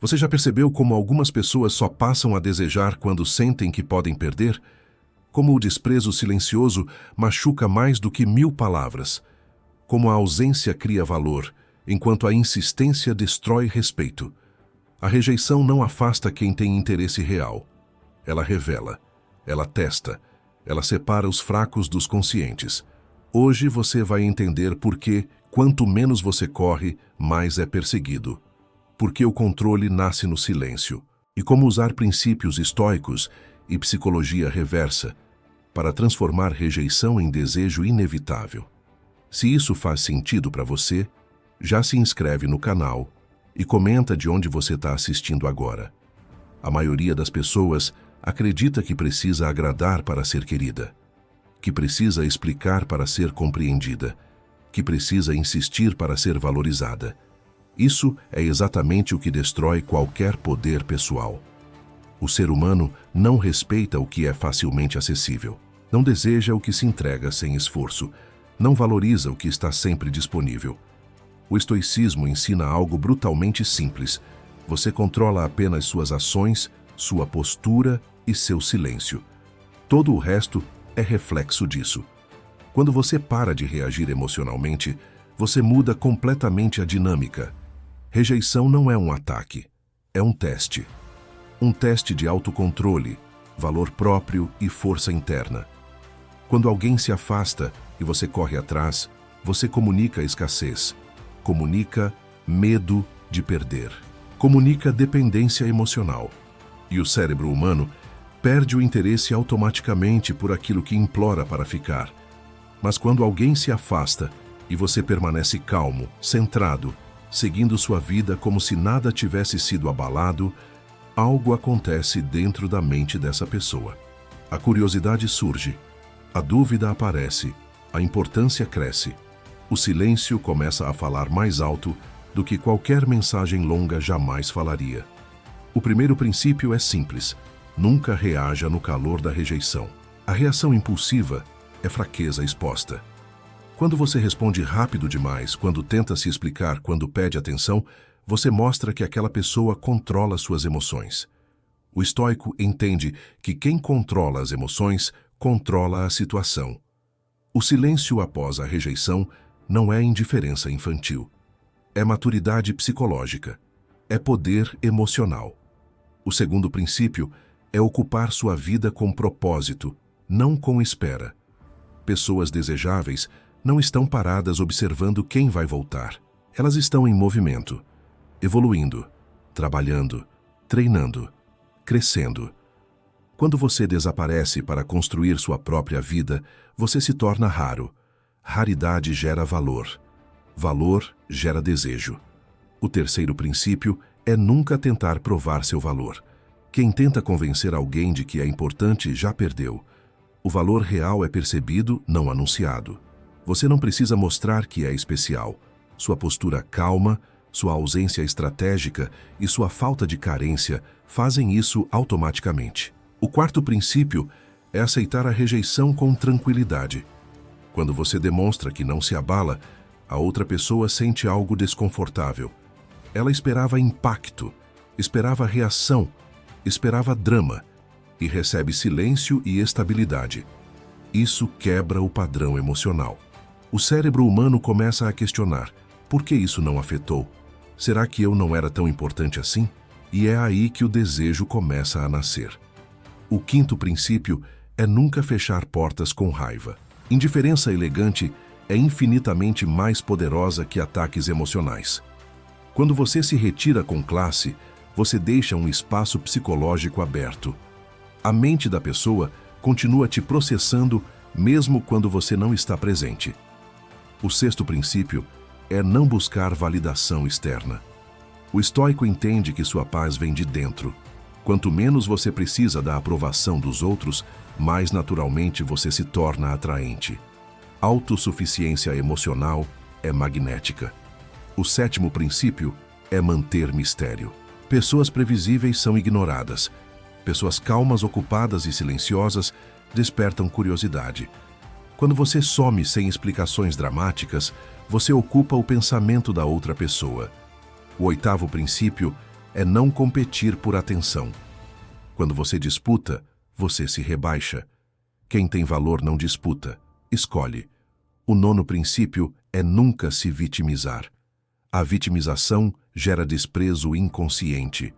Você já percebeu como algumas pessoas só passam a desejar quando sentem que podem perder? Como o desprezo silencioso machuca mais do que 1000 palavras? Como a ausência cria valor, enquanto a insistência destrói respeito? A rejeição não afasta quem tem interesse real. Ela revela, ela testa, ela separa os fracos dos conscientes. Hoje você vai entender por que, quanto menos você corre, mais é perseguido. Porque o controle nasce no silêncio. E como usar princípios estoicos e psicologia reversa para transformar rejeição em desejo inevitável. Se isso faz sentido para você, já se inscreve no canal e comenta de onde você está assistindo agora. A maioria das pessoas acredita que precisa agradar para ser querida, que precisa explicar para ser compreendida, que precisa insistir para ser valorizada. Isso é exatamente o que destrói qualquer poder pessoal. O ser humano não respeita o que é facilmente acessível, não deseja o que se entrega sem esforço, não valoriza o que está sempre disponível. O estoicismo ensina algo brutalmente simples. Você controla apenas suas ações, sua postura e seu silêncio. Todo o resto é reflexo disso. Quando você para de reagir emocionalmente, você muda completamente a dinâmica. Rejeição não é um ataque, é um teste. Um teste de autocontrole, valor próprio e força interna. Quando alguém se afasta e você corre atrás, você comunica escassez, comunica medo de perder, comunica dependência emocional. E o cérebro humano perde o interesse automaticamente por aquilo que implora para ficar. Mas quando alguém se afasta e você permanece calmo, centrado, seguindo sua vida como se nada tivesse sido abalado, algo acontece dentro da mente dessa pessoa. A curiosidade surge, a dúvida aparece, a importância cresce. O silêncio começa a falar mais alto do que qualquer mensagem longa jamais falaria. O primeiro princípio é simples: nunca reaja no calor da rejeição. A reação impulsiva é fraqueza exposta. Quando você responde rápido demais, quando tenta se explicar, quando pede atenção, você mostra que aquela pessoa controla suas emoções. O estoico entende que quem controla as emoções, controla a situação. O silêncio após a rejeição não é indiferença infantil. É maturidade psicológica. É poder emocional. O segundo princípio é ocupar sua vida com propósito, não com espera. Pessoas desejáveis não estão paradas observando quem vai voltar. Elas estão em movimento, evoluindo, trabalhando, treinando, crescendo. Quando você desaparece para construir sua própria vida, você se torna raro. Raridade gera valor. Valor gera desejo. O terceiro princípio é nunca tentar provar seu valor. Quem tenta convencer alguém de que é importante já perdeu. O valor real é percebido, não anunciado. Você não precisa mostrar que é especial. Sua postura calma, sua ausência estratégica e sua falta de carência fazem isso automaticamente. O quarto princípio é aceitar a rejeição com tranquilidade. Quando você demonstra que não se abala, a outra pessoa sente algo desconfortável. Ela esperava impacto, esperava reação, esperava drama e recebe silêncio e estabilidade. Isso quebra o padrão emocional. O cérebro humano começa a questionar: por que isso não afetou? Será que eu não era tão importante assim? E é aí que o desejo começa a nascer. O quinto princípio é nunca fechar portas com raiva. Indiferença elegante é infinitamente mais poderosa que ataques emocionais. Quando você se retira com classe, você deixa um espaço psicológico aberto. A mente da pessoa continua te processando mesmo quando você não está presente. O sexto princípio é não buscar validação externa. O estoico entende que sua paz vem de dentro. Quanto menos você precisa da aprovação dos outros, mais naturalmente você se torna atraente. Autossuficiência emocional é magnética. O sétimo princípio é manter mistério. Pessoas previsíveis são ignoradas. Pessoas calmas, ocupadas e silenciosas despertam curiosidade. Quando você some sem explicações dramáticas, você ocupa o pensamento da outra pessoa. O oitavo princípio é não competir por atenção. Quando você disputa, você se rebaixa. Quem tem valor não disputa, escolhe. O 9º princípio é nunca se vitimizar. A vitimização gera desprezo inconsciente.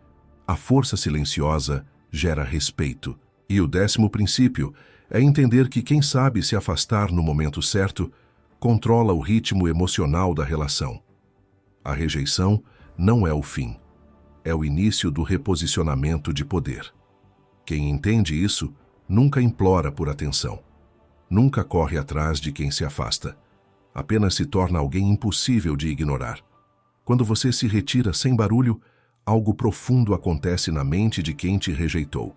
A força silenciosa gera respeito. E o 10º princípio é entender que quem sabe se afastar no momento certo controla o ritmo emocional da relação. A rejeição não é o fim, é o início do reposicionamento de poder. Quem entende isso nunca implora por atenção, nunca corre atrás de quem se afasta, apenas se torna alguém impossível de ignorar. Quando você se retira sem barulho, algo profundo acontece na mente de quem te rejeitou.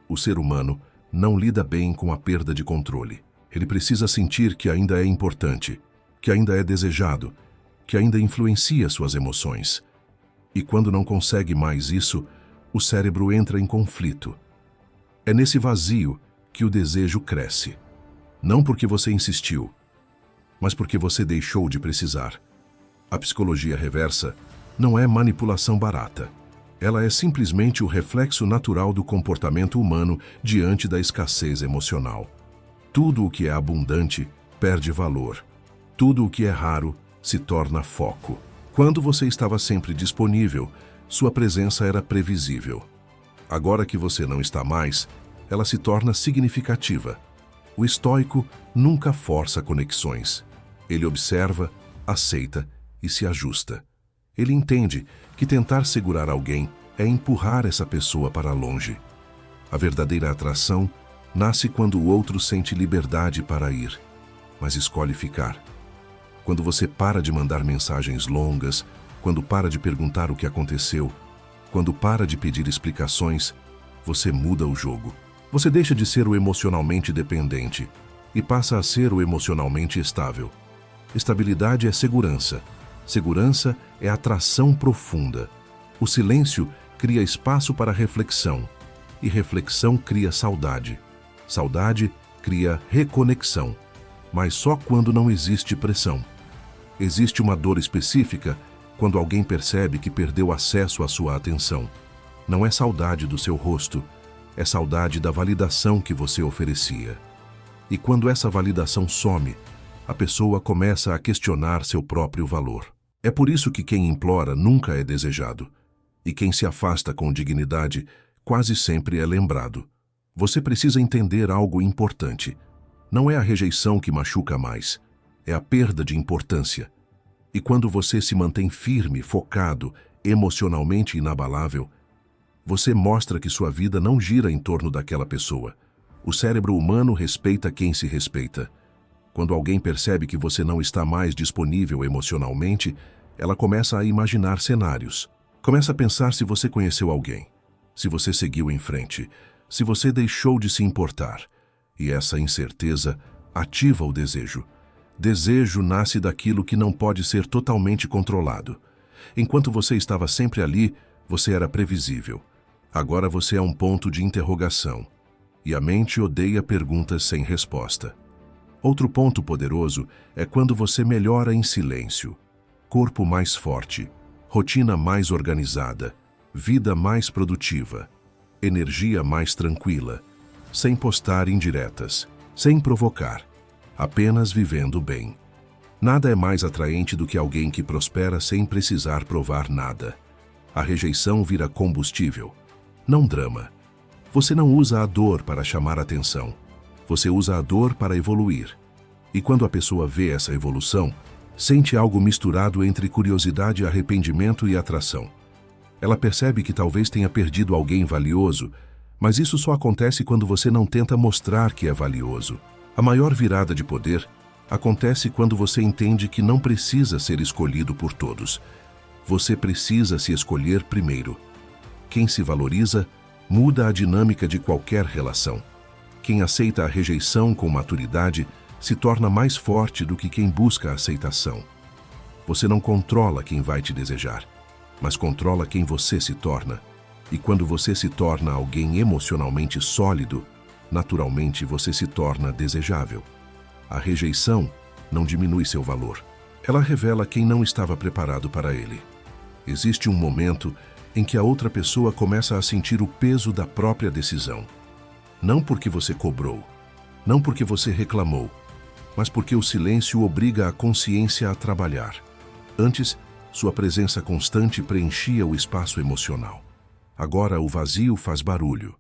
O ser humano não lida bem com a perda de controle. Ele precisa sentir que ainda é importante, que ainda é desejado, que ainda influencia suas emoções. E quando não consegue mais isso, o cérebro entra em conflito. É nesse vazio que o desejo cresce. Não porque você insistiu, mas porque você deixou de precisar. A psicologia reversa não é manipulação barata. Ela é simplesmente o reflexo natural do comportamento humano diante da escassez emocional. Tudo o que é abundante perde valor. Tudo o que é raro se torna foco. Quando você estava sempre disponível, sua presença era previsível. Agora que você não está mais, ela se torna significativa. O estoico nunca força conexões. Ele observa, aceita e se ajusta. Ele entende que tentar segurar alguém é empurrar essa pessoa para longe. A verdadeira atração nasce quando o outro sente liberdade para ir, mas escolhe ficar. Quando você para de mandar mensagens longas, quando para de perguntar o que aconteceu, quando para de pedir explicações, você muda o jogo. Você deixa de ser o emocionalmente dependente e passa a ser o emocionalmente estável. Estabilidade é segurança. Segurança é atração profunda. O silêncio cria espaço para reflexão, e reflexão cria saudade. Saudade cria reconexão, mas só quando não existe pressão. Existe uma dor específica quando alguém percebe que perdeu acesso à sua atenção. Não é saudade do seu rosto, é saudade da validação que você oferecia. E quando essa validação some, a pessoa começa a questionar seu próprio valor. É por isso que quem implora nunca é desejado, e quem se afasta com dignidade quase sempre é lembrado. Você precisa entender algo importante. Não é a rejeição que machuca mais, é a perda de importância. E quando você se mantém firme, focado, emocionalmente inabalável, você mostra que sua vida não gira em torno daquela pessoa. O cérebro humano respeita quem se respeita. Quando alguém percebe que você não está mais disponível emocionalmente, ela começa a imaginar cenários. Começa a pensar se você conheceu alguém, se você seguiu em frente, se você deixou de se importar. E essa incerteza ativa o desejo. Desejo nasce daquilo que não pode ser totalmente controlado. Enquanto você estava sempre ali, você era previsível. Agora você é um ponto de interrogação. E a mente odeia perguntas sem resposta. Outro ponto poderoso é quando você melhora em silêncio. Corpo mais forte, rotina mais organizada, vida mais produtiva, energia mais tranquila, sem postar indiretas, sem provocar, apenas vivendo bem. Nada é mais atraente do que alguém que prospera sem precisar provar nada. A rejeição vira combustível, não drama. Você não usa a dor para chamar atenção, você usa a dor para evoluir. E quando a pessoa vê essa evolução, sente algo misturado entre curiosidade, arrependimento e atração. Ela percebe que talvez tenha perdido alguém valioso, mas isso só acontece quando você não tenta mostrar que é valioso. A maior virada de poder acontece quando você entende que não precisa ser escolhido por todos. Você precisa se escolher primeiro. Quem se valoriza muda a dinâmica de qualquer relação. Quem aceita a rejeição com maturidade se torna mais forte do que quem busca a aceitação. Você não controla quem vai te desejar, mas controla quem você se torna. E quando você se torna alguém emocionalmente sólido, naturalmente você se torna desejável. A rejeição não diminui seu valor. Ela revela quem não estava preparado para ele. Existe um momento em que a outra pessoa começa a sentir o peso da própria decisão. Não porque você cobrou, não porque você reclamou, mas porque o silêncio obriga a consciência a trabalhar. Antes, sua presença constante preenchia o espaço emocional. Agora o vazio faz barulho,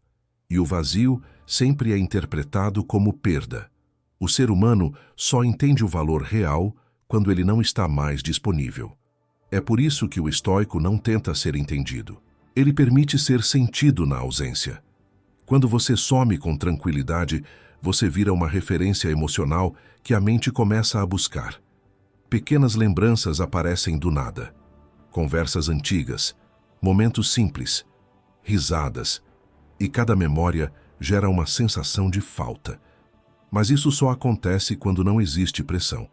e o vazio sempre é interpretado como perda. O ser humano só entende o valor real quando ele não está mais disponível. É por isso que o estoico não tenta ser entendido. Ele permite ser sentido na ausência. Quando você some com tranquilidade, você vira uma referência emocional que a mente começa a buscar. Pequenas lembranças aparecem do nada. Conversas antigas, momentos simples, risadas, e cada memória gera uma sensação de falta. Mas isso só acontece quando não existe pressão.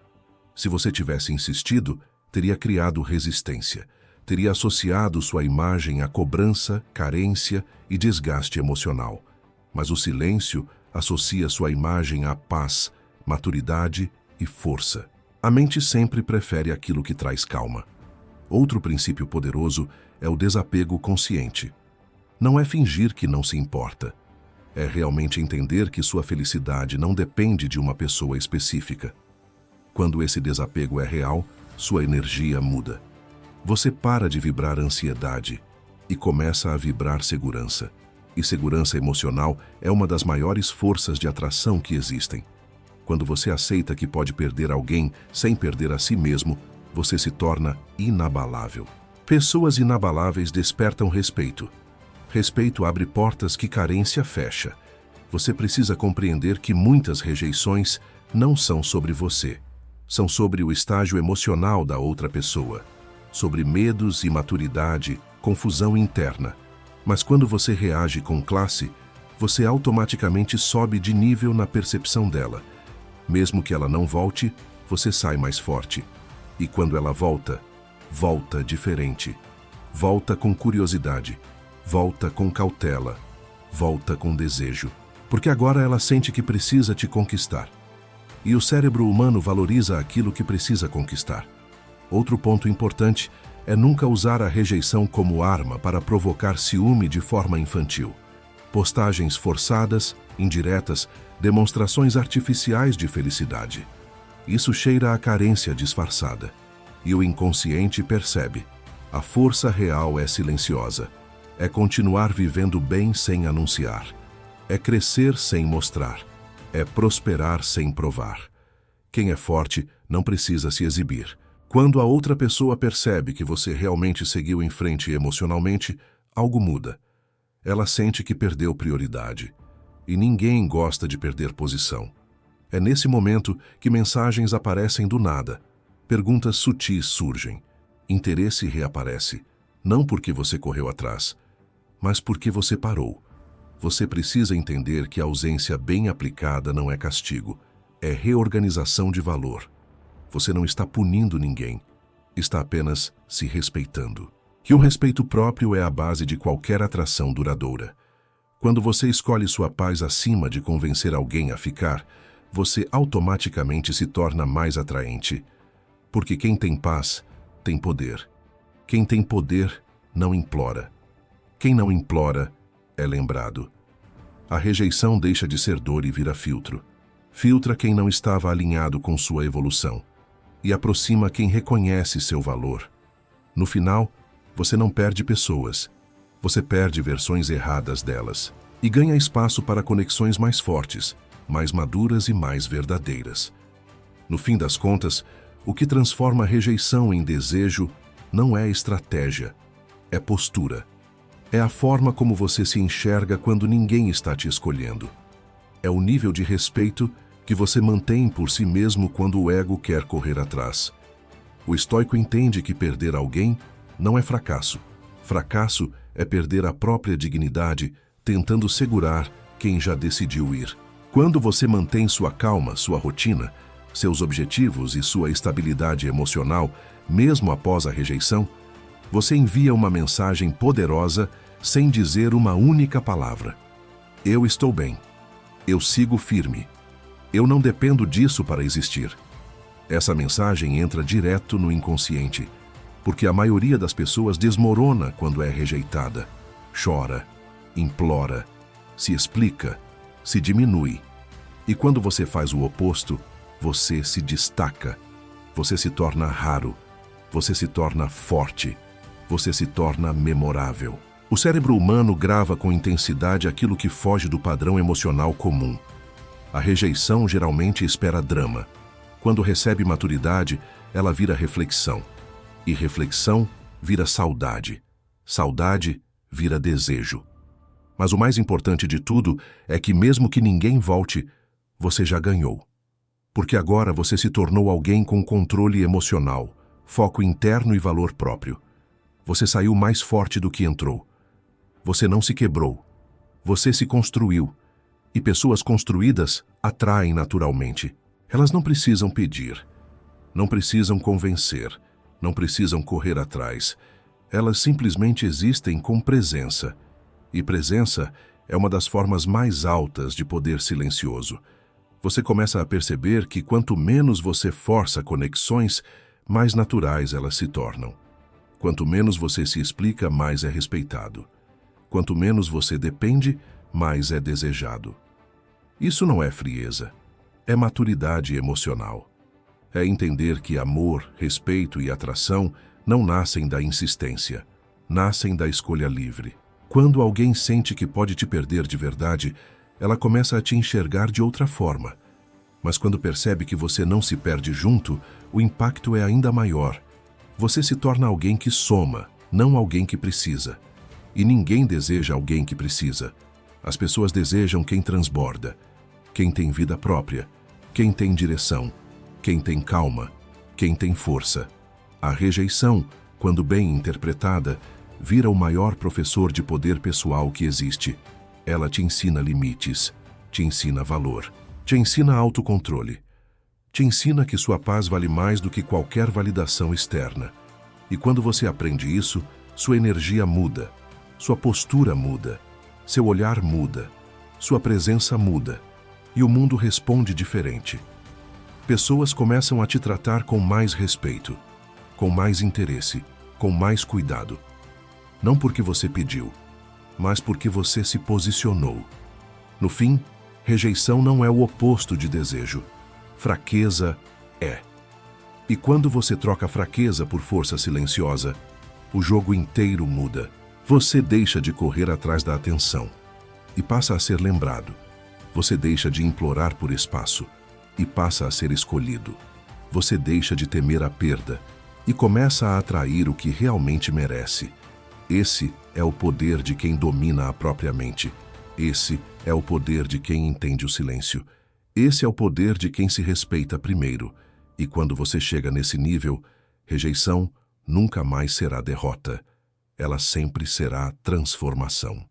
Se você tivesse insistido, teria criado resistência, teria associado sua imagem à cobrança, carência e desgaste emocional. Mas o silêncio associa sua imagem à paz, maturidade e força. A mente sempre prefere aquilo que traz calma. Outro princípio poderoso é o desapego consciente. Não é fingir que não se importa. É realmente entender que sua felicidade não depende de uma pessoa específica. Quando esse desapego é real, sua energia muda. Você para de vibrar ansiedade e começa a vibrar segurança. E segurança emocional é uma das maiores forças de atração que existem. Quando você aceita que pode perder alguém sem perder a si mesmo, você se torna inabalável. Pessoas inabaláveis despertam respeito. Respeito abre portas que carência fecha. Você precisa compreender que muitas rejeições não são sobre você. São sobre o estágio emocional da outra pessoa. Sobre medos, imaturidade, confusão interna. Mas quando você reage com classe, você automaticamente sobe de nível na percepção dela. Mesmo que ela não volte, você sai mais forte. E quando ela volta, volta diferente. Volta com curiosidade. Volta com cautela. Volta com desejo. Porque agora ela sente que precisa te conquistar. E o cérebro humano valoriza aquilo que precisa conquistar. Outro ponto importante é nunca usar a rejeição como arma para provocar ciúme de forma infantil. Postagens forçadas, indiretas, demonstrações artificiais de felicidade. Isso cheira a carência disfarçada. E o inconsciente percebe. A força real é silenciosa. É continuar vivendo bem sem anunciar. É crescer sem mostrar. É prosperar sem provar. Quem é forte não precisa se exibir. Quando a outra pessoa percebe que você realmente seguiu em frente emocionalmente, algo muda. Ela sente que perdeu prioridade. E ninguém gosta de perder posição. É nesse momento que mensagens aparecem do nada. Perguntas sutis surgem. Interesse reaparece. Não porque você correu atrás, mas porque você parou. Você precisa entender que a ausência bem aplicada não é castigo. É reorganização de valor. Você não está punindo ninguém. Está apenas se respeitando. E o respeito próprio é a base de qualquer atração duradoura. Quando você escolhe sua paz acima de convencer alguém a ficar, você automaticamente se torna mais atraente. Porque quem tem paz, tem poder. Quem tem poder, não implora. Quem não implora, é lembrado. A rejeição deixa de ser dor e vira filtro. Filtra quem não estava alinhado com sua evolução. E aproxima quem reconhece seu valor. No final, você não perde pessoas. Você perde versões erradas delas. E ganha espaço para conexões mais fortes, mais maduras e mais verdadeiras. No fim das contas, o que transforma a rejeição em desejo não é estratégia, é postura. É a forma como você se enxerga quando ninguém está te escolhendo. É o nível de respeito que você mantém por si mesmo quando o ego quer correr atrás. O estoico entende que perder alguém não é fracasso. Fracasso é perder a própria dignidade tentando segurar quem já decidiu ir. Quando você mantém sua calma, sua rotina, seus objetivos e sua estabilidade emocional, mesmo após a rejeição, você envia uma mensagem poderosa sem dizer uma única palavra. Eu estou bem. Eu sigo firme. Eu não dependo disso para existir. Essa mensagem entra direto no inconsciente, Porque a maioria das pessoas desmorona quando é rejeitada. Chora, implora, se explica, se diminui. E quando você faz o oposto, você se destaca. Você se torna raro. Você se torna forte. Você se torna memorável. O cérebro humano grava com intensidade aquilo que foge do padrão emocional comum. A rejeição geralmente espera drama. Quando recebe maturidade, ela vira reflexão. E reflexão vira saudade. Saudade vira desejo. Mas o mais importante de tudo é que mesmo que ninguém volte, você já ganhou. Porque agora você se tornou alguém com controle emocional, foco interno e valor próprio. Você saiu mais forte do que entrou. Você não se quebrou. Você se construiu. E pessoas construídas atraem naturalmente. Elas não precisam pedir. Não precisam convencer. Não precisam correr atrás. Elas simplesmente existem com presença. E presença é uma das formas mais altas de poder silencioso. Você começa a perceber que quanto menos você força conexões, mais naturais elas se tornam. Quanto menos você se explica, mais é respeitado. Quanto menos você depende, mais é desejado. Isso não é frieza, é maturidade emocional. É entender que amor, respeito e atração não nascem da insistência, nascem da escolha livre. Quando alguém sente que pode te perder de verdade, ela começa a te enxergar de outra forma. Mas quando percebe que você não se perde junto, o impacto é ainda maior. Você se torna alguém que soma, não alguém que precisa. E ninguém deseja alguém que precisa. As pessoas desejam quem transborda, quem tem vida própria, quem tem direção, quem tem calma, quem tem força. A rejeição, quando bem interpretada, vira o maior professor de poder pessoal que existe. Ela te ensina limites, te ensina valor, te ensina autocontrole. Te ensina que sua paz vale mais do que qualquer validação externa. E quando você aprende isso, sua energia muda, sua postura muda, seu olhar muda, sua presença muda, e o mundo responde diferente. Pessoas começam a te tratar com mais respeito, com mais interesse, com mais cuidado. Não porque você pediu, mas porque você se posicionou. No fim, rejeição não é o oposto de desejo. Fraqueza é. E quando você troca fraqueza por força silenciosa, o jogo inteiro muda. Você deixa de correr atrás da atenção e passa a ser lembrado. Você deixa de implorar por espaço e passa a ser escolhido. Você deixa de temer a perda e começa a atrair o que realmente merece. Esse é o poder de quem domina a própria mente. Esse é o poder de quem entende o silêncio. Esse é o poder de quem se respeita primeiro. E quando você chega nesse nível, rejeição nunca mais será derrota. Ela sempre será transformação.